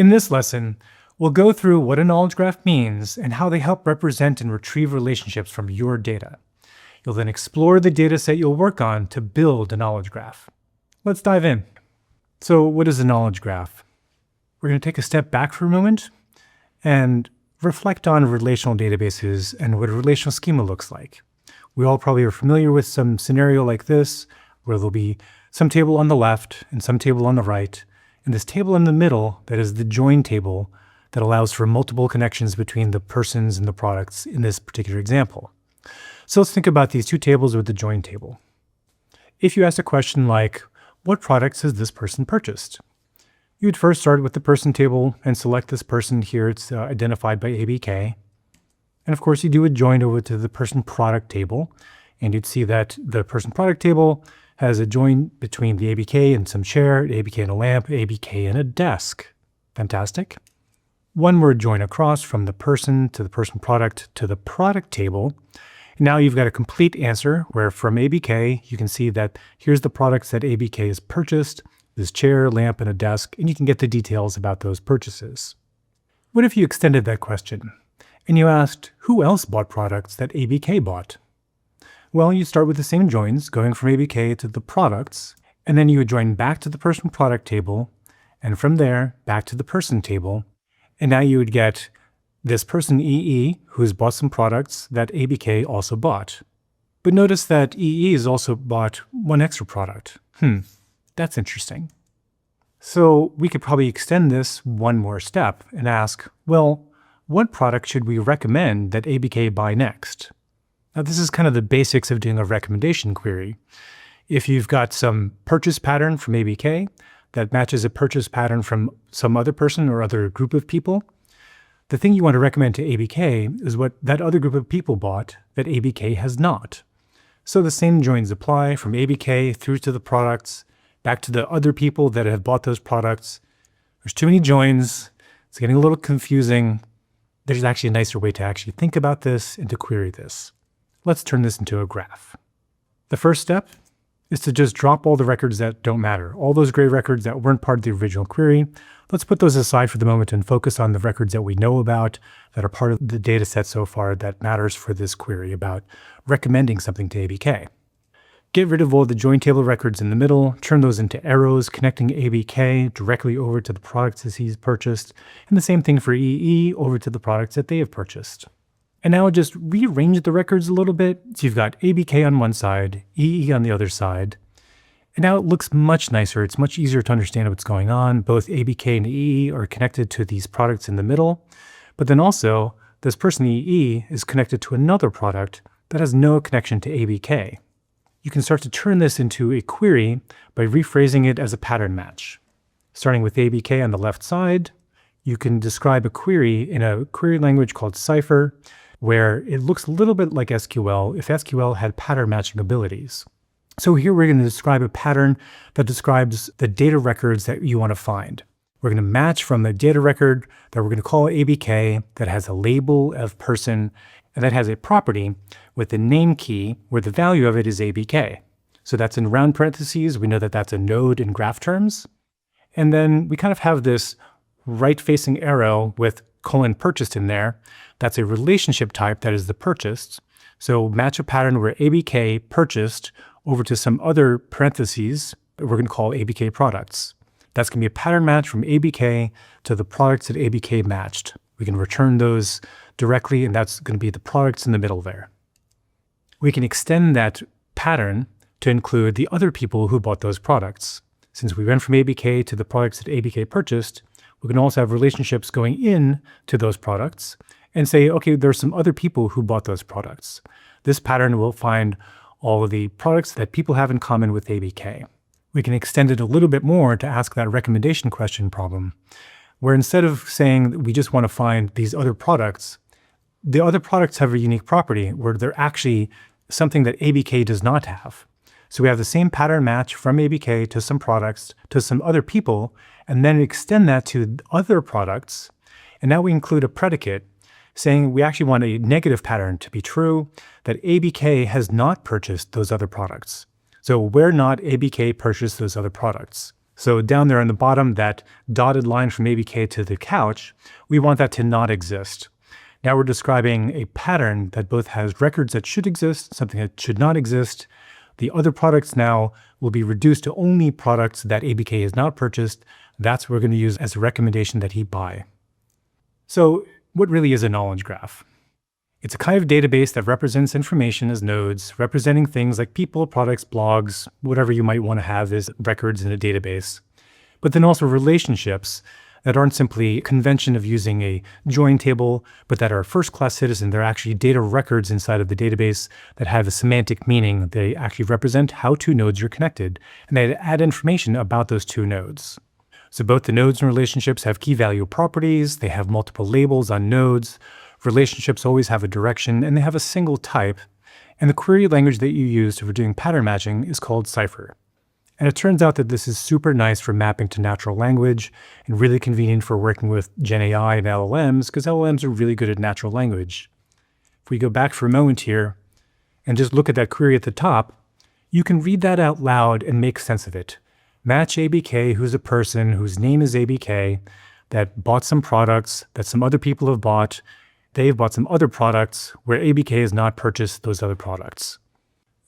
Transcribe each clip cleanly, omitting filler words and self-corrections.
In this lesson, we'll go through what a knowledge graph means and how they help represent and retrieve relationships from your data. You'll then explore the data set you'll work on to build a knowledge graph. Let's dive in. So what is a knowledge graph? We're going to take a step back for a moment and reflect on relational databases and what a relational schema looks like. We all probably are familiar with some scenario like this, where there'll be some table on the left and some table on the right, and this table in the middle that is the join table that allows for multiple connections between the persons and the products in this particular example. So let's think about these two tables with the join table. If you ask a question like, what products has this person purchased? You would first start with the person table and select this person here. It's identified by ABK. And of course, you do a join over to the person product table, and you'd see that the person product table has a join between the ABK and some chair, ABK and a lamp, ABK and a desk. Fantastic. One more join across from the person to the person product to the product table. Now you've got a complete answer where from ABK, you can see that here's the products that ABK has purchased, this chair, lamp, and a desk, and you can get the details about those purchases. What if you extended that question and you asked who else bought products that ABK bought? Well, you start with the same joins, going from ABK to the products, and then you would join back to the person product table, and from there, back to the person table, and now you would get this person EE, who's bought some products that ABK also bought. But notice that EE has also bought one extra product. That's interesting. So we could probably extend this one more step and ask, well, what product should we recommend that ABK buy next? Now, this is kind of the basics of doing a recommendation query. If you've got some purchase pattern from ABK that matches a purchase pattern from some other person or other group of people, the thing you want to recommend to ABK is what that other group of people bought that ABK has not. So the same joins apply from ABK through to the products, back to the other people that have bought those products. There's too many joins. It's getting a little confusing. There's actually a nicer way to actually think about this and to query this. Let's turn this into a graph. The first step is to just drop all the records that don't matter. All those gray records that weren't part of the original query, let's put those aside for the moment and focus on the records that we know about, that are part of the data set so far that matters for this query about recommending something to ABK. Get rid of all the join table records in the middle, turn those into arrows connecting ABK directly over to the products that he's purchased, and the same thing for EE over to the products that they have purchased. And now just rearrange the records a little bit. So you've got ABK on one side, EE on the other side. And now it looks much nicer. It's much easier to understand what's going on. Both ABK and EE are connected to these products in the middle. But then also, this person EE is connected to another product that has no connection to ABK. You can start to turn this into a query by rephrasing it as a pattern match. Starting with ABK on the left side, you can describe a query in a query language called Cypher, where it looks a little bit like SQL if SQL had pattern matching abilities. So here we're going to describe a pattern that describes the data records that you want to find. We're going to match from the data record that we're going to call ABK that has a label of person and that has a property with the name key where the value of it is ABK. So that's in round parentheses. We know that that's a node in graph terms. And then we kind of have this right-facing arrow with colon purchased in there. That's a relationship type that is the purchased. So match a pattern where ABK purchased over to some other parentheses that we're going to call ABK products. That's going to be a pattern match from ABK to the products that ABK matched. We can return those directly, and that's going to be the products in the middle there. We can extend that pattern to include the other people who bought those products. Since we went from ABK to the products that ABK purchased, we can also have relationships going in to those products and say, okay, there's some other people who bought those products. This pattern will find all of the products that people have in common with ABK. We can extend it a little bit more to ask that recommendation question problem, where instead of saying that we just want to find these other products, the other products have a unique property where they're actually something that ABK does not have. So we have the same pattern match from ABK to some products to some other people, and then extend that to other products. And now we include a predicate saying we actually want a negative pattern to be true, that ABK has not purchased those other products. So where not ABK purchased those other products. So down there on the bottom, that dotted line from ABK to the couch, we want that to not exist. Now we're describing a pattern that both has records that should exist, something that should not exist. The other products now will be reduced to only products that ABK has not purchased. That's what we're going to use as a recommendation that he buy. So what really is a knowledge graph? It's a kind of database that represents information as nodes, representing things like people, products, blogs, whatever you might want to have as records in a database. But then also relationships that aren't simply a convention of using a join table, but that are first-class citizen. They're actually data records inside of the database that have a semantic meaning. They actually represent how two nodes are connected, and they add information about those two nodes. So both the nodes and relationships have key value properties. They have multiple labels on nodes. Relationships always have a direction, and they have a single type. And the query language that you use for doing pattern matching is called Cypher. And it turns out that this is super nice for mapping to natural language and really convenient for working with Gen AI and LLMs, because LLMs are really good at natural language. If we go back for a moment here and just look at that query at the top, you can read that out loud and make sense of it. Match ABK, who's a person whose name is ABK, that bought some products that some other people have bought. They've bought some other products where ABK has not purchased those other products.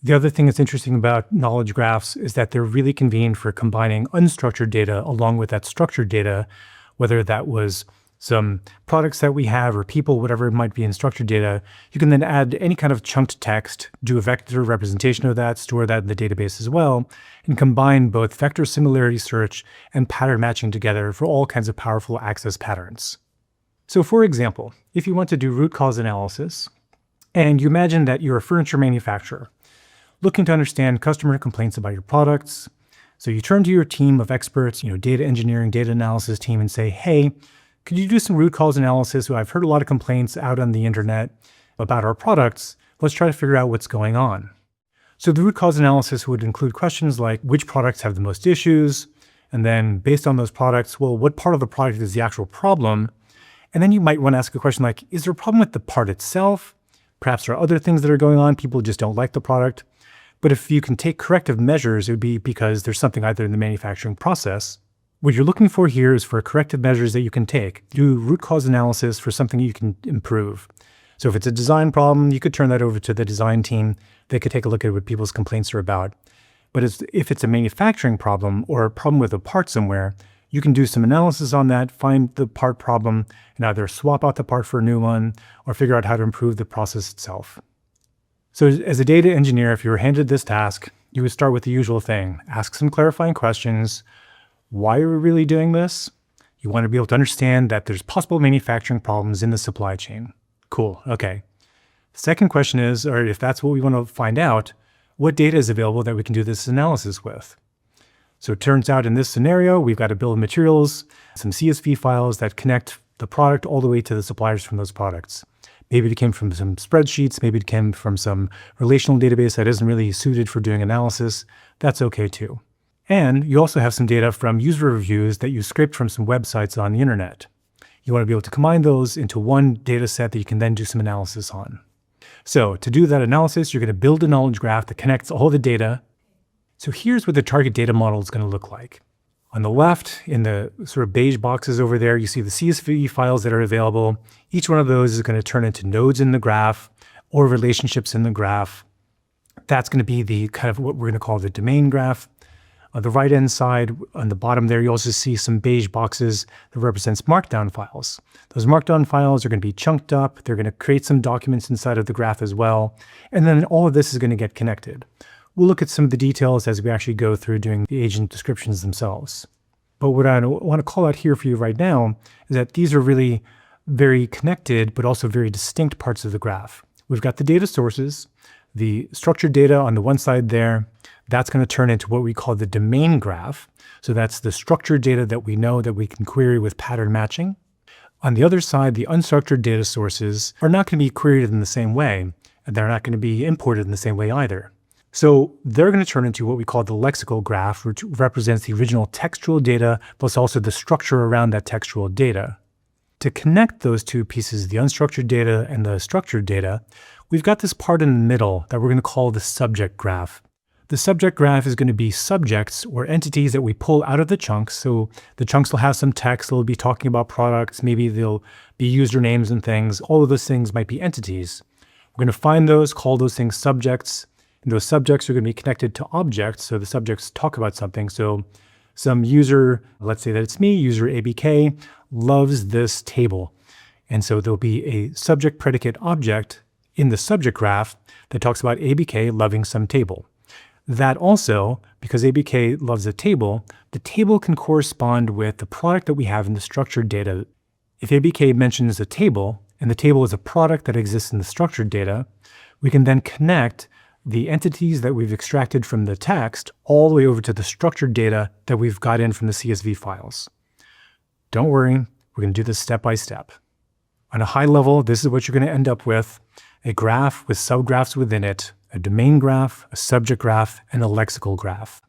The other thing that's interesting about knowledge graphs is that they're really convenient for combining unstructured data along with that structured data, whether that was some products that we have or people, whatever it might be in structured data. You can then add any kind of chunked text, do a vector representation of that, store that in the database as well, and combine both vector similarity search and pattern matching together for all kinds of powerful access patterns. So for example, if you want to do root cause analysis, and you imagine that you're a furniture manufacturer, looking to understand customer complaints about your products. So you turn to your team of experts, data engineering, data analysis team, and say, hey, could you do some root cause analysis? I've heard a lot of complaints out on the internet about our products. Let's try to figure out what's going on. So the root cause analysis would include questions like which products have the most issues, and then based on those products, well, what part of the product is the actual problem? And then you might want to ask a question like, is there a problem with the part itself? Perhaps there are other things that are going on. People just don't like the product. But if you can take corrective measures, it would be because there's something either in the manufacturing process. What you're looking for here is for corrective measures that you can take. Do root cause analysis for something you can improve. So if it's a design problem, you could turn that over to the design team. They could take a look at what people's complaints are about. But if it's a manufacturing problem or a problem with a part somewhere, you can do some analysis on that, find the part problem, and either swap out the part for a new one or figure out how to improve the process itself. So as a data engineer, if you were handed this task, you would start with the usual thing. Ask some clarifying questions. Why are we really doing this? You want to be able to understand that there's possible manufacturing problems in the supply chain. Cool, okay. Second question is, or if that's what we want to find out, what data is available that we can do this analysis with? So it turns out in this scenario, we've got a bill of materials, some CSV files that connect the product all the way to the suppliers from those products. Maybe it came from some spreadsheets, maybe it came from some relational database that isn't really suited for doing analysis. That's okay too. And you also have some data from user reviews that you scraped from some websites on the internet. You want to be able to combine those into one data set that you can then do some analysis on. So to do that analysis, you're going to build a knowledge graph that connects all the data. So here's what the target data model is going to look like. On the left, in the sort of beige boxes over there, you see the CSV files that are available. Each one of those is going to turn into nodes in the graph or relationships in the graph. That's going to be the kind of what we're going to call the domain graph. On the right-hand side, on the bottom there, you also see some beige boxes that represents markdown files. Those markdown files are going to be chunked up. They're going to create some documents inside of the graph as well. And then all of this is going to get connected. We'll look at some of the details as we actually go through doing the agent descriptions themselves. But what I want to call out here for you right now is that these are really very connected, but also very distinct parts of the graph. We've got the data sources, the structured data on the one side there. That's going to turn into what we call the domain graph. So that's the structured data that we know that we can query with pattern matching. On the other side, the unstructured data sources are not going to be queried in the same way, and they're not going to be imported in the same way either. So they're going to turn into what we call the lexical graph, which represents the original textual data, plus also the structure around that textual data. To connect those two pieces, the unstructured data and the structured data, we've got this part in the middle that we're going to call the subject graph. The subject graph is going to be subjects or entities that we pull out of the chunks. So the chunks will have some text. They'll be talking about products. Maybe they'll be usernames and things. All of those things might be entities. We're going to find those, call those things subjects. And those subjects are going to be connected to objects. So the subjects talk about something. So some user, let's say that it's me, user ABK, loves this table. And so there'll be a subject predicate object in the subject graph that talks about ABK loving some table. That also, because ABK loves a table, the table can correspond with the product that we have in the structured data. If ABK mentions a table, and the table is a product that exists in the structured data, we can then connect the entities that we've extracted from the text all the way over to the structured data that we've got in from the CSV files. Don't worry, we're going to do this step by step. On a high level, this is what you're going to end up with: a graph with subgraphs within it, a domain graph, a subject graph, and a lexical graph.